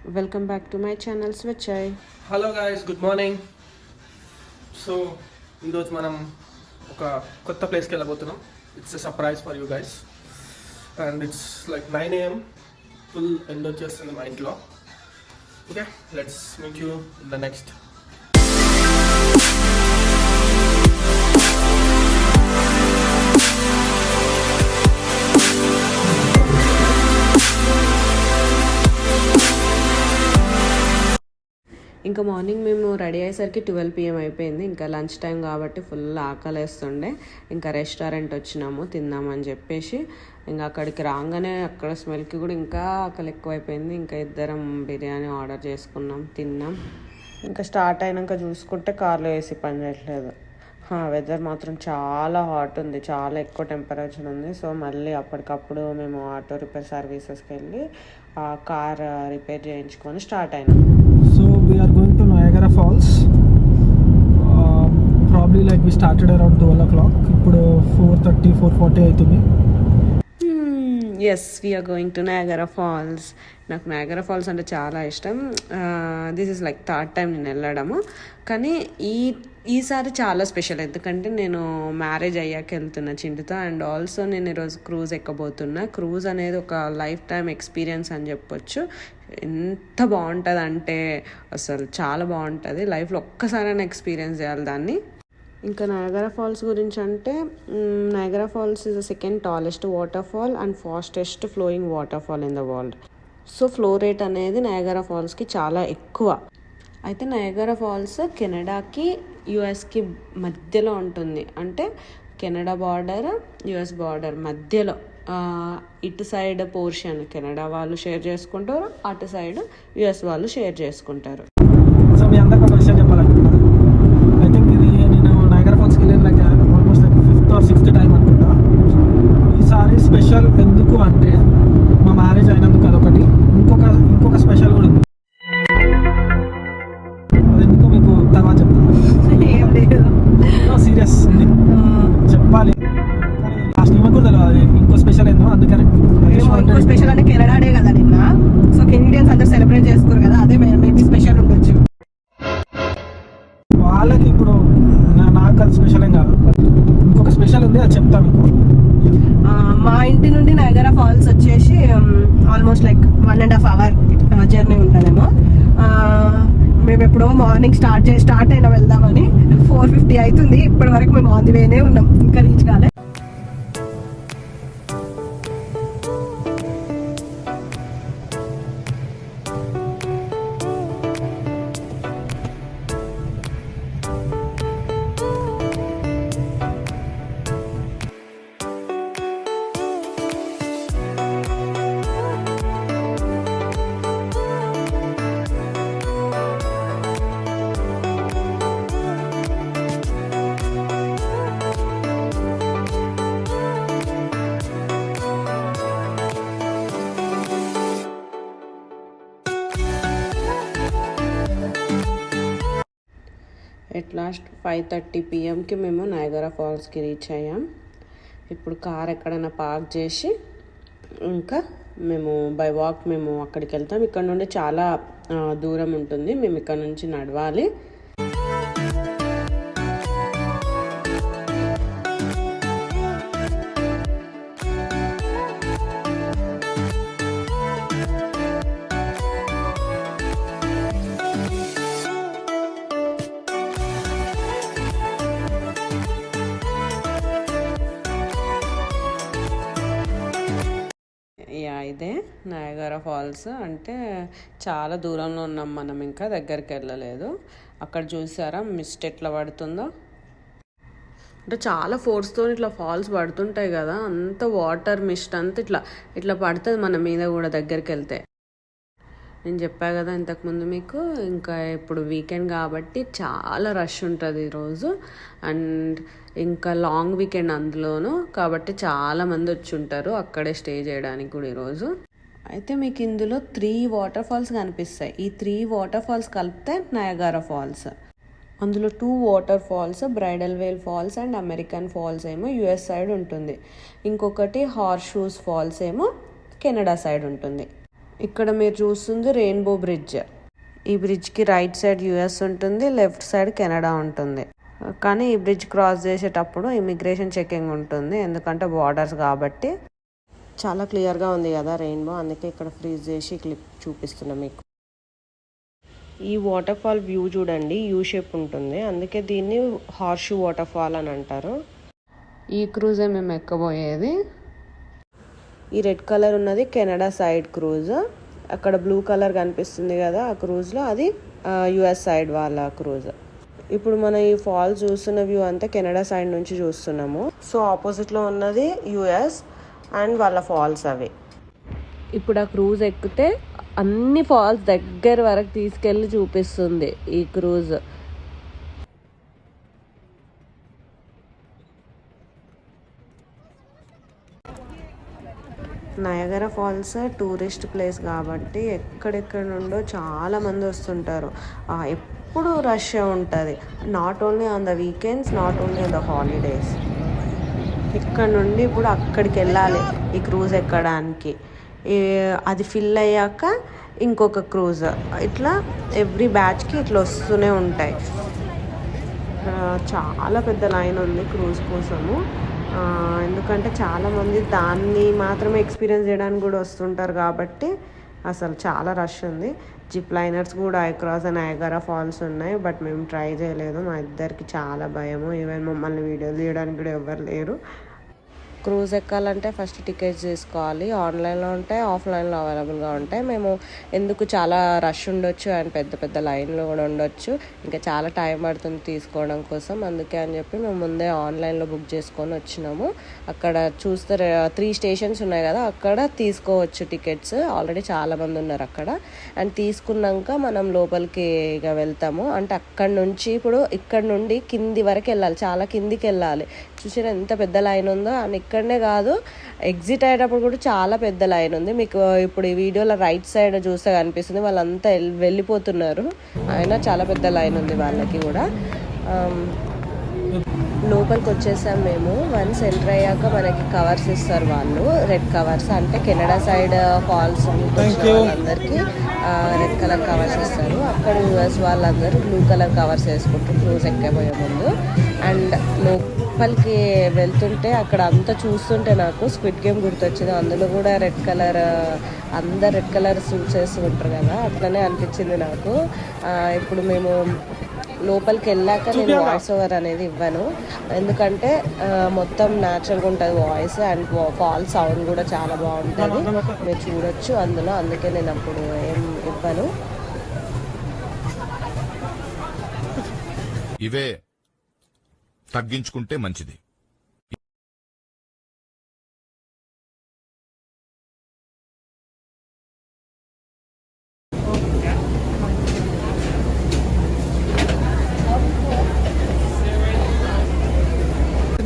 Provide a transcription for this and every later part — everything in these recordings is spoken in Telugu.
Welcome back to my channel Switchai. Hello guys, good morning. So ఈరోజు మనం ఒక కొత్త ప్లేస్కి వెళ్ళబోతున్నాం. It's a surprise for you guys and it's like 9 AM. Full ఎండ్ వచ్చేస్తుంది మా ఇంట్లో. Okay, let's meet you in the next. ఇంకా మార్నింగ్ మేము రెడీ అయ్యేసరికి 12 PM అయిపోయింది. ఇంకా లంచ్ టైం కాబట్టి ఫుల్ ఆకలేస్తుండే. ఇంకా రెస్టారెంట్ వచ్చినాము తిందామని చెప్పేసి. ఇంకా అక్కడికి రాగానే అక్కడ స్మెల్కి కూడా ఇంకా ఆకలి ఎక్కువైపోయింది. ఇంకా ఇద్దరం బిర్యానీ ఆర్డర్ చేసుకున్నాం, తిన్నాం. ఇంకా స్టార్ట్ అయినాక చూసుకుంటే కార్లో ఏసీ పని చేయట్లేదు. వెదర్ మాత్రం చాలా హాట్ ఉంది, చాలా ఎక్కువ టెంపరేచర్ ఉంది. సో మళ్ళీ అప్పటికప్పుడు మేము ఆటో రిపేర్ సర్వీసెస్కి వెళ్ళి ఆ కార్ రిపేర్ చేయించుకొని స్టార్ట్ అయినాం. So we are going to Niagara Falls. Probably like we started around 12 o'clock. ఇప్పుడు 4:30, 4:40 అవుతుంది. Yes, we are going to Niagara falls. నాకు నయాగరా ఫాల్స్ అంటే చాలా ఇష్టం. This is like third time నేను వెళ్ళడము. కానీ ఈసారి చాలా స్పెషల్, ఎందుకంటే నేను మ్యారేజ్ అయ్యాక వెళ్తున్నా చింటుతో. అండ్ ఆల్సో నేను ఈరోజు క్రూజ్ ఎక్కబోతున్నా. క్రూజ్ అనేది ఒక లైఫ్ టైం ఎక్స్పీరియన్స్ అని చెప్పొచ్చు. ఎంత బాగుంటుంది అంటే అసలు చాలా బాగుంటుంది. లైఫ్లో ఒక్కసారైనా ఎక్స్పీరియన్స్ చేయాలి దాన్ని. ఇంకా నయాగరా ఫాల్స్ గురించి అంటే Niagara falls is the second tallest water fall and fastest flowing water fall in the world. So flow rate అనేది నయాగరా ఫాల్స్కి చాలా ఎక్కువ. అయితే నయాగరా ఫాల్స్ కెనడాకి యుఎస్కి మధ్యలో ఉంటుంది. అంటే కెనడా బార్డర్ యుఎస్ బార్డర్ మధ్యలో. ఇటు సైడ్ పోర్షన్ కెనడా వాళ్ళు షేర్ చేసుకుంటారు, అటు సైడ్ యుఎస్ వాళ్ళు షేర్ చేసుకుంటారు. సో మీ అందరికి ఒక విషయం చెప్పాలనుకుంటున్నాను. ఐ థింక్ ఇది నేను నయాగరా ఫాల్స్కి వెళ్ళేది like almost like 5th or 6th time అనుకుంటా. ఈసారి స్పెషల్ ఎందుకు అంటే మా మ్యారేజ్ అయినందుకు అదొకటి. ఇంకొక స్పెషల్ కూడా ఉంది. అది ఎందుకో మీకు తర్వాత చెప్తాను. సీరియస్ ఉంది, చెప్పాలి. లాస్ట్ ఈమె కూడా తెలియదు ఇంకో స్పెషల్ ఏందో, అందుకని ఇంకో స్పెషల్ అంటే కెనడా డే కదా నిన్న. సో కెనడియన్స్ అందరూ సెలబ్రేట్ చేసుకోరు కదా, అదే మేబీ స్పెషల్ ఉండొచ్చు వాళ్ళకి. ఇప్పుడు నాకు అది స్పెషల్ ఏం కాదు, ఇంకొక స్పెషల్ ఉంది, అది చెప్తాను మీకు. మా ఇంటి నుండి నయాగరా ఫాల్స్ వచ్చేసి ఆల్మోస్ట్ లైక్ 1.5 hour జర్నీ ఉంటుందేమో. మేము ఎప్పుడో మార్నింగ్ స్టార్ట్ అయినా వెళ్దామని 4:50 అవుతుంది. ఇప్పటి వరకు మేము ఆన్ ది వేనే ఉన్నాం, ఇంకా రీచ్ కాలే. ఎట్ లాస్ట్ 5:30 PMకి మేము నయాగరా ఫాల్స్కి రీచ్ అయ్యాం. ఇప్పుడు కార్ ఎక్కడైనా పార్క్ చేసి ఇంకా మేము బై వాక్ మేము అక్కడికి వెళ్తాం. ఇక్కడ నుండి చాలా దూరం ఉంటుంది, మేము ఇక్కడ నుంచి నడవాలి. ఇదే నయాగరా ఫాల్స్. అంటే చాలా దూరంలో ఉన్నాం మనం, ఇంకా దగ్గరికి వెళ్ళలేదు. అక్కడ చూసారా మిస్ట్ ఎట్లా పడుతుందో. అంటే చాలా ఫోర్స్తో ఇట్లా ఫాల్స్ పడుతుంటాయి కదా, అంత వాటర్ మిస్ట్ అంతా ఇట్లా పడుతుంది మన మీద కూడా దగ్గరికి వెళ్తే. నేను చెప్పా కదా ఇంతకుముందు మీకు. ఇంకా ఇప్పుడు వీకెండ్ కాబట్టి చాలా రష్ ఉంటుంది ఈరోజు. అండ్ ఇంకా లాంగ్ వీకెండ్ అందులోనూ కాబట్టి చాలామంది వచ్చి ఉంటారు అక్కడే స్టే చేయడానికి కూడా ఈరోజు. అయితే మీకు ఇందులో 3 వాటర్ ఫాల్స్ కనిపిస్తాయి. ఈ 3 వాటర్ ఫాల్స్ కలిపితే నయాగరా ఫాల్స్. అందులో 2 water falls, bridal veil falls and American falls ఏమో యుఎస్ సైడ్ ఉంటుంది. ఇంకొకటి హార్స్ షూస్ ఫాల్స్ ఏమో కెనడా సైడ్ ఉంటుంది. ఇక్కడ మీరు చూస్తుంది రెయిన్బో బ్రిడ్జ్. ఈ బ్రిడ్జ్కి రైట్ సైడ్ యుఎస్ ఉంటుంది, లెఫ్ట్ సైడ్ కెనడా ఉంటుంది. కానీ ఈ బ్రిడ్జ్ క్రాస్ చేసేటప్పుడు ఇమిగ్రేషన్ చెకింగ్ ఉంటుంది, ఎందుకంటే బార్డర్స్ కాబట్టి. చాలా క్లియర్గా ఉంది కదా రెయిన్బో, అందుకే ఇక్కడ ఫ్రీజ్ చేసి క్లిప్ చూపిస్తున్నా మీకు. ఈ వాటర్ ఫాల్ వ్యూ చూడండి, యూ షేప్ ఉంటుంది, అందుకే దీన్ని హార్షూ వాటర్ ఫాల్ అని అంటారు. ఈ క్రూజే మేము ఎక్కబోయేది. ఈ రెడ్ కలర్ ఉన్నది కెనడా సైడ్ క్రూజ్. అక్కడ బ్లూ కలర్ కనిపిస్తుంది కదా ఆ క్రూజ్లో, అది యుఎస్ సైడ్ వాళ్ళ క్రూజ్. ఇప్పుడు మనం ఈ ఫాల్స్ చూస్తున్న వ్యూ అంతా కెనడా సైడ్ నుంచి చూస్తున్నాము. సో ఆపోజిట్లో ఉన్నది యుఎస్ అండ్ వాళ్ళ ఫాల్స్ అవి. ఇప్పుడు ఆ క్రూజ్ ఎక్కితే అన్ని ఫాల్స్ దగ్గర వరకు తీసుకెళ్ళి చూపిస్తుంది ఈ cruise. Niagara falls tourist place కాబట్టి ఎక్కడెక్కడ నుండో చాలా మంది వస్తుంటారు. ఎప్పుడు రష్ ఉంటుంది, not only on the weekends, not only on the holidays. ఇక్కడ నుండి ఇప్పుడు అక్కడికి వెళ్ళాలి ఈ క్రూజ్ ఎక్కడానికి. అది ఫిల్ అయ్యాక ఇంకొక క్రూజ్, ఇట్లా ఎవ్రీ బ్యాచ్కి ఇట్లా వస్తూనే ఉంటాయి. చాలా పెద్ద లైన్ ఉంది క్రూజ్ కోసము, ఎందుకంటే చాలామంది దాన్ని మాత్రమే ఎక్స్పీరియన్స్ చేయడానికి కూడా వస్తుంటారు కాబట్టి అసలు చాలా రష్ ఉంది. జిప్ లైనర్స్ కూడా అక్రాస్ నయగరా ఫాల్స్ ఉన్నాయి, బట్ మేము ట్రై చేయలేదు. మా ఇద్దరికి చాలా భయము, ఈవెన్ మమ్మల్ని వీడియోలు తీయడానికి కూడా ఎవరు లేరు. క్రూజ్ ఎక్కాలంటే ఫస్ట్ టికెట్స్ తీసుకోవాలి. ఆన్లైన్లో ఉంటాయి, ఆఫ్లైన్లో అవైలబుల్గా ఉంటాయి. మేము ఎందుకు చాలా రష్ ఉండొచ్చు అండ్ పెద్ద పెద్ద లైన్లో కూడా ఉండొచ్చు, ఇంకా చాలా టైం పడుతుంది తీసుకోవడం కోసం, అందుకే అని చెప్పి మేము ముందే ఆన్లైన్లో బుక్ చేసుకొని వచ్చినాము. అక్కడ చూస్తే 3 స్టేషన్స్ ఉన్నాయి కదా, అక్కడ తీసుకోవచ్చు టికెట్స్. ఆల్రెడీ చాలామంది ఉన్నారు అక్కడ. అండ్ తీసుకున్నాక మనం లోపలికి ఇక వెళ్తాము. అంటే అక్కడ నుంచి ఇప్పుడు ఇక్కడ నుండి కింది వరకు వెళ్ళాలి, చాలా కిందికి వెళ్ళాలి. చూసారా ఎంత పెద్ద లైన్ ఉందో. అండ్ ఇక్కడనే కాదు, ఎగ్జిట్ అయ్యేటప్పుడు కూడా చాలా పెద్ద లైన్ ఉంది. మీకు ఇప్పుడు ఈ వీడియోలో రైట్ సైడ్ చూస్తే కనిపిస్తుంది, వాళ్ళంతా వెళ్ళిపోతున్నారు. అయినా చాలా పెద్ద లైన్ ఉంది వాళ్ళకి కూడా. లోపలికి వచ్చేసాం మేము. వన్స్ ఎంటర్ అయ్యాక మనకి కవర్స్ ఇస్తారు వాళ్ళు, రెడ్ కవర్స్. అంటే కెనడా సైడ్ ఫాల్స్ వాళ్ళందరికీ రెడ్ కలర్ కవర్స్ ఇస్తారు. అక్కడ యూఎస్ వాళ్ళందరూ బ్లూ కలర్ కవర్స్ వేసుకుంటారు క్రూజ్ ఎక్కబోయే ముందు. అండ్ లోపలికి వెళ్తుంటే అక్కడ అంతా చూస్తుంటే నాకు స్క్విడ్ గేమ్ గుర్తొచ్చింది. అందులో కూడా రెడ్ కలర్, అందరు రెడ్ కలర్ సూట్స్ వేసుకుంటారు కదా, అట్లనే అనిపించింది నాకు. ఇప్పుడు మేము లోపలికి వెళ్ళాక నేను వాయిస్ ఓవర్ అనేది ఇవ్వను, ఎందుకంటే మొత్తం న్యాచురల్గా ఉంటుంది వాయిస్. అండ్ ఫాల్ సౌండ్ కూడా చాలా బాగుంటుంది, మీరు చూడొచ్చు అందులో. అందుకే నేను అప్పుడు ఏం ఇవ్వను. ఇవే తగ్గించుకుంటే మంచిది.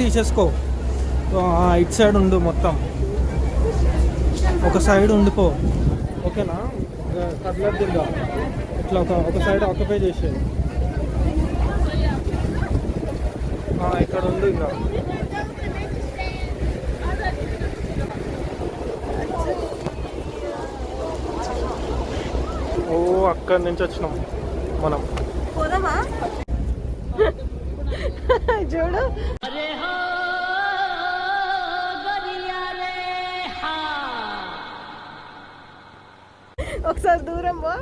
తీసేసుకో, ఇటు సైడ్ ఉండు, మొత్తం ఒక సైడ్ ఉండిపో, ఓకేనా? కదలద్దుగా, ఇట్లా ఒక సైడ్ ఆక్యుపై చేసేది. ఇక్కడ ఉంది ఇంకా. ఓ అక్కడి నుంచి వచ్చినాం మనం. చూడు ఒకసారి దూరం పో.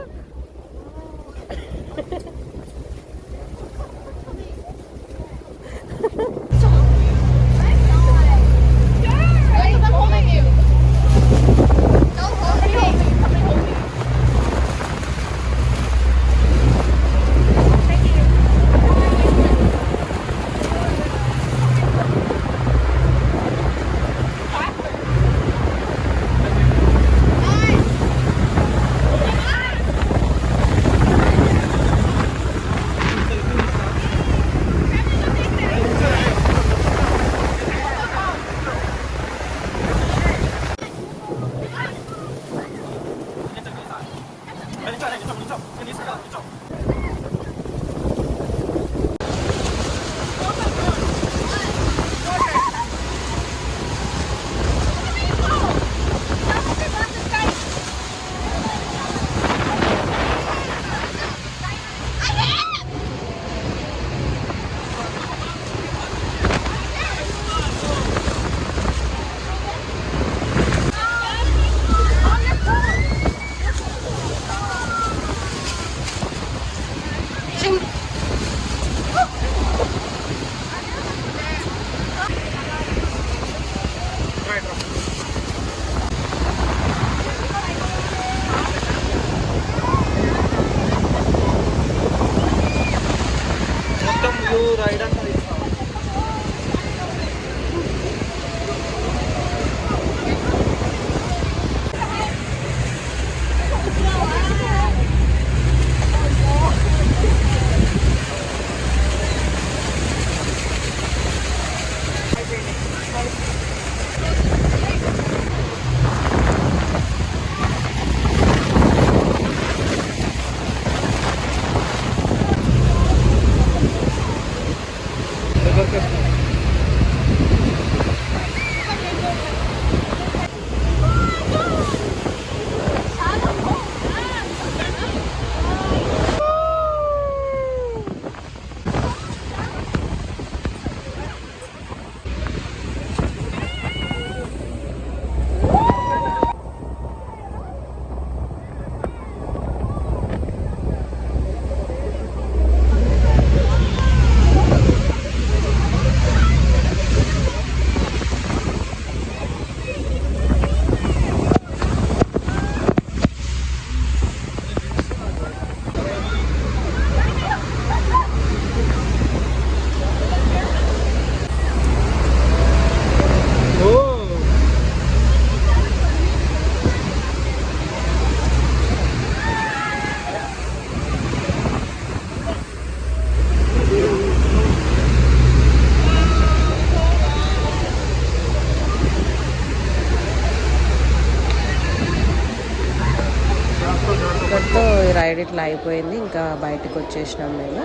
ఇంతటితో ఈ రైడ్ ఇట్లా అయిపోయింది. ఇంకా బయటకు వచ్చేసినాం మేము.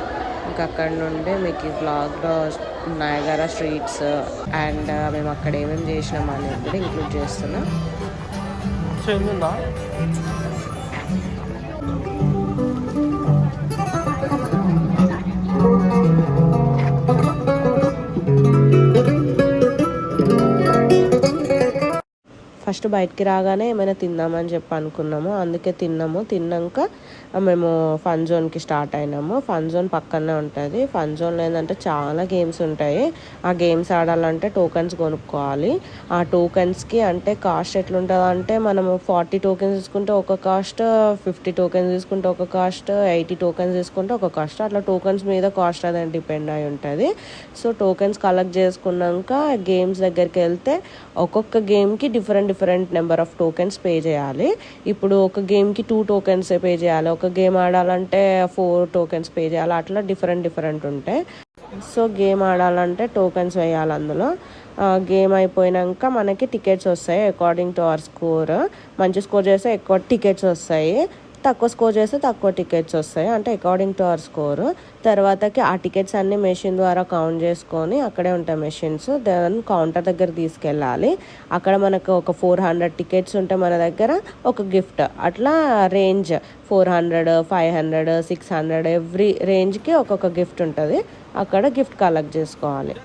ఇంకా అక్కడ నుండి మీకు ఈ బ్లాగ్లో నయాగరా స్ట్రీట్స్ అండ్ మేము అక్కడ ఏమేమి చేసినాం అనేది కూడా ఇంక్లూడ్ చేస్తున్నాం. ఫస్ట్ బయటికి రాగానే ఏమైనా తిందామని చెప్పి అనుకున్నాము, అందుకే తిన్నాక మేము ఫన్ జోన్కి స్టార్ట్ అయినాము. ఫన్ జోన్ పక్కనే ఉంటుంది. ఫన్ జోన్లో ఏంటంటే చాలా గేమ్స్ ఉంటాయి. ఆ గేమ్స్ ఆడాలంటే టోకెన్స్ కొనుక్కోవాలి. ఆ టోకెన్స్కి అంటే కాస్ట్ ఎట్లుంటుంది అంటే మనము 40 టోకెన్స్ తీసుకుంటే ఒక కాస్ట్, 50 టోకెన్స్ తీసుకుంటే ఒక కాస్ట్, 80 టోకెన్స్ తీసుకుంటే ఒక కాస్ట్. అట్లా టోకెన్స్ మీద కాస్ట్ అనేది డిపెండ్ అయి ఉంటుంది. సో టోకెన్స్ కలెక్ట్ చేసుకున్నాక గేమ్స్ దగ్గరికి వెళ్తే ఒక్కొక్క గేమ్కి different number of tokens pay చేయాలి. ఇప్పుడు ఒక గేమ్కి 2 టోకెన్స్ పే చేయాలి, ఒక గేమ్ ఆడాలంటే 4 టోకెన్స్ పే చేయాలి. అట్లా డిఫరెంట్ ఉంటాయి. సో గేమ్ ఆడాలంటే టోకెన్స్ వేయాలి అందులో. గేమ్ అయిపోయాక మనకి టికెట్స్ వస్తాయి అకార్డింగ్ టు అవర్ స్కోర్. మంచి స్కోర్ చేస్తే ఎక్కువ టికెట్స్ వస్తాయి, తక్కువ స్కోర్ చేస్తే తక్కువ టికెట్స్ వస్తాయి, అంటే అకార్డింగ్ టు అవర్ స్కోర్. తర్వాతకి ఆ టికెట్స్ అన్ని మెషిన్ ద్వారా కౌంట్ చేసుకొని, అక్కడే ఉంటాయి మెషిన్స్, దాన్ని కౌంటర్ దగ్గర తీసుకెళ్ళాలి. అక్కడ మనకు ఒక 400 టికెట్స్ ఉంటే మన దగ్గర ఒక గిఫ్ట్. అట్లా రేంజ్ 400, 500, 600 ఎవ్రీ రేంజ్కి ఒక్కొక్క గిఫ్ట్ ఉంటుంది. అక్కడ గిఫ్ట్ కలెక్ట్ చేసుకోవాలి.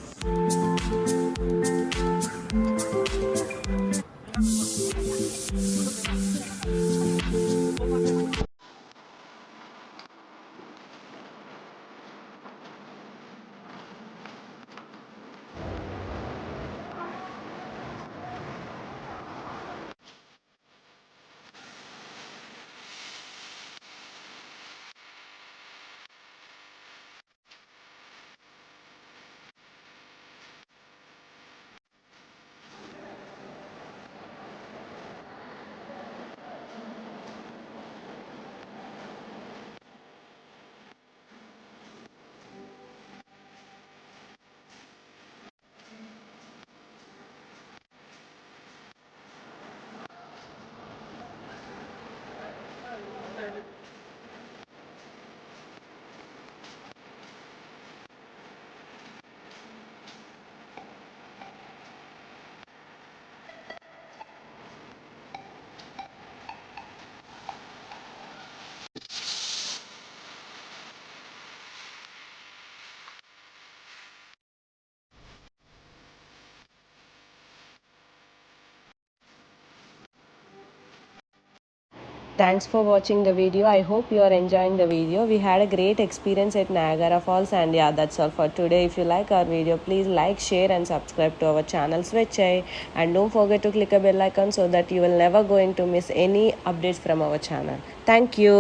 Thanks for watching the video. I hope you are enjoying the video. We had a great experience at Niagara Falls, and yeah, that's all for today. If you like our video, please like, share and subscribe to our channel Swechai, and don't forget to click a bell icon so that you will never going to miss any updates from our channel. Thank you.